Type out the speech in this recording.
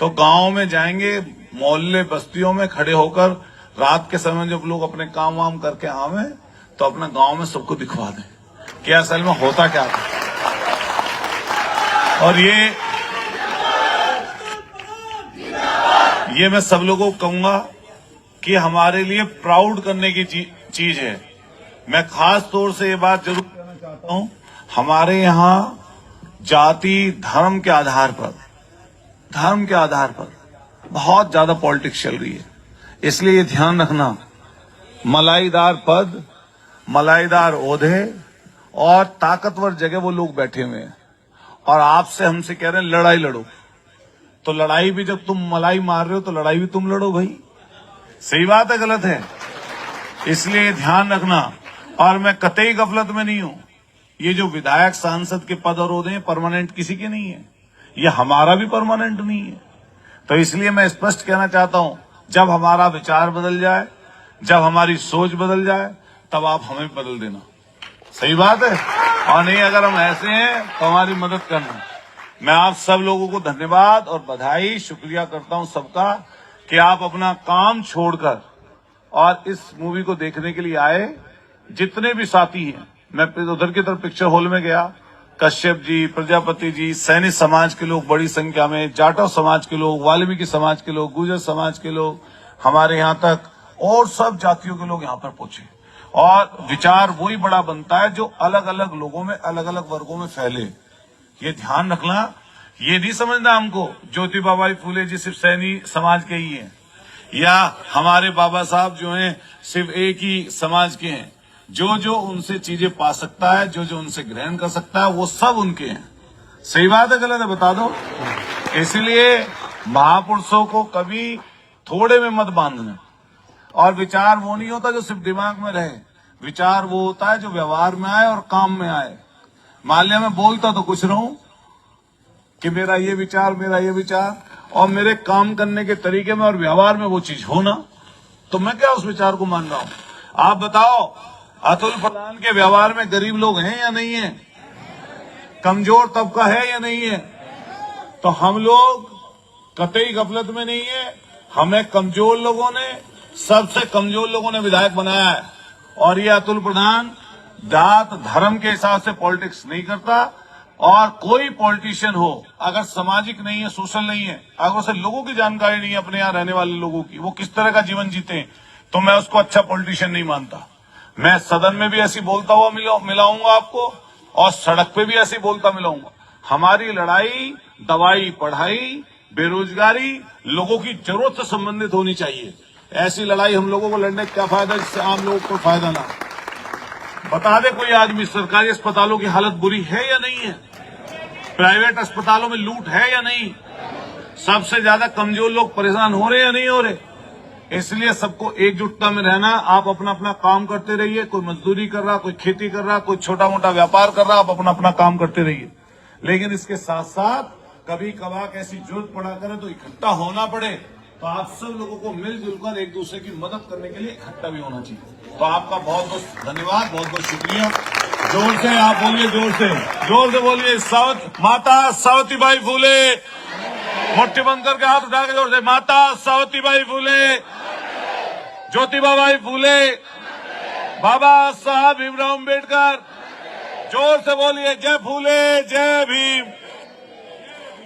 तो गांव में जाएंगे, मोहल्ले बस्तियों में खड़े होकर रात के समय जब लोग अपने काम वाम करके आवे तो अपने गांव में सबको दिखवा दें कि असल में होता क्या था। और ये मैं सब लोगों को कहूंगा कि हमारे लिए प्राउड करने की चीज है। मैं खास तौर से ये बात जरूर कहना चाहता हूं, हमारे यहां जाति धर्म के आधार पर बहुत ज्यादा पॉलिटिक्स चल रही है। इसलिए ये ध्यान रखना, मलाईदार पद, मलाईदार ओहदे और ताकतवर जगह वो लोग बैठे हुए हैं और आपसे हमसे कह रहे हैं लड़ाई लड़ो। तो लड़ाई भी जब तुम मलाई मार रहे हो तो लड़ाई भी तुम लड़ो भाई। सही बात है, गलत है? इसलिए ध्यान रखना। और मैं कतई गफलत में नहीं हूं। ये जो विधायक सांसद के पद और ओहदे परमानेंट किसी के नहीं है, ये हमारा भी परमानेंट नहीं है। तो इसलिए मैं स्पष्ट कहना चाहता हूं, जब हमारा विचार बदल जाए, जब हमारी सोच बदल जाए, तब आप हमें बदल देना। सही बात है? और नहीं, अगर हम ऐसे हैं तो हमारी मदद करना। मैं आप सब लोगों को धन्यवाद और बधाई, शुक्रिया करता हूं सबका कि आप अपना काम छोड़कर और इस मूवी को देखने के लिए आए। जितने भी साथी हैं, मैं उधर की तरफ पिक्चर हॉल में गया, कश्यप जी, प्रजापति जी, सैनिक समाज के लोग बड़ी संख्या में, जाटव समाज के लोग, वाल्मीकि समाज के लोग, गुर्जर समाज के लोग, हमारे यहाँ तक और सब जातियों के लोग यहाँ पर पहुंचे। और विचार वही बड़ा बनता है जो अलग अलग लोगों में, अलग अलग वर्गों में फैले। ये ध्यान रखना। ये नहीं समझना हमको ज्योतिबा बाई फूले जी सिर्फ सैनिक समाज के ही हैं, या हमारे बाबा साहब जो हैं सिर्फ एक ही समाज के हैं। जो जो उनसे चीजें पा सकता है, जो जो उनसे ग्रहण कर सकता है, वो सब उनके हैं। सही बात है, गलत है? बता दो। इसलिए महापुरुषों को कभी थोड़े में मत बांधना। और विचार वो नहीं होता जो सिर्फ दिमाग में रहे, विचार वो होता है जो व्यवहार में आए और काम में आए। मान लिया मैं बोलता तो कुछ रहूं कि मेरा ये विचार और मेरे काम करने के तरीके में और व्यवहार में वो चीज हो ना, तो मैं क्या उस विचार को मान रहा हूं? आप बताओ, अतुल प्रधान के व्यवहार में गरीब लोग हैं या नहीं है? कमजोर तबका है या नहीं है? तो हम लोग कतई गफलत में नहीं है। हमें कमजोर लोगों ने, सबसे कमजोर लोगों ने विधायक बनाया है। और ये अतुल प्रधान जात धर्म के हिसाब से पॉलिटिक्स नहीं करता। और कोई पॉलिटिशियन हो, अगर सामाजिक नहीं है, सोशल नहीं है, अगर उसे लोगों की जानकारी नहीं है, अपने यहाँ रहने वाले लोगों की, वो किस तरह का जीवन जीते हैं, तो मैं उसको अच्छा पॉलिटिशियन नहीं मानता। मैं सदन में भी ऐसी बोलता हुआ मिलाऊंगा आपको, और सड़क पे भी ऐसे बोलता मिलाऊंगा। हमारी लड़ाई दवाई, पढ़ाई, बेरोजगारी, लोगों की जरूरत से संबंधित होनी चाहिए। ऐसी लड़ाई हम लोगों को लड़ने का क्या फायदा जिससे आम लोगों को फायदा ना। बता दे कोई आदमी, सरकारी अस्पतालों की हालत बुरी है या नहीं है? प्राइवेट अस्पतालों में लूट है या नहीं? सबसे ज्यादा कमजोर लोग परेशान हो रहे या नहीं हो रहे? इसलिए सबको एकजुटता में रहना। आप अपना अपना काम करते रहिए। कोई मजदूरी कर रहा, कोई खेती कर रहा, कोई छोटा मोटा व्यापार कर रहा, आप अपना अपना काम करते रहिए। लेकिन इसके साथ साथ कभी कभार ऐसी जरूरत पड़ा करे तो इकट्ठा होना पड़े, तो आप सब लोगों को मिलजुल कर एक दूसरे की मदद करने के लिए इकट्ठा भी होना चाहिए। तो आपका बहुत बहुत धन्यवाद, बहुत बहुत शुक्रिया। जोर से आप बोलिए, जोर से बोलिए। माता सावित्रीबाई फूले, मुट्ठी बंद करके हाथ उठा के जोर से, माता सावित्रीबाई फूले, ज्योतिबा बाई फूले, बाबा साहब भीमराव अम्बेडकर। जोर से बोलिए, जय फूले, जय भीम।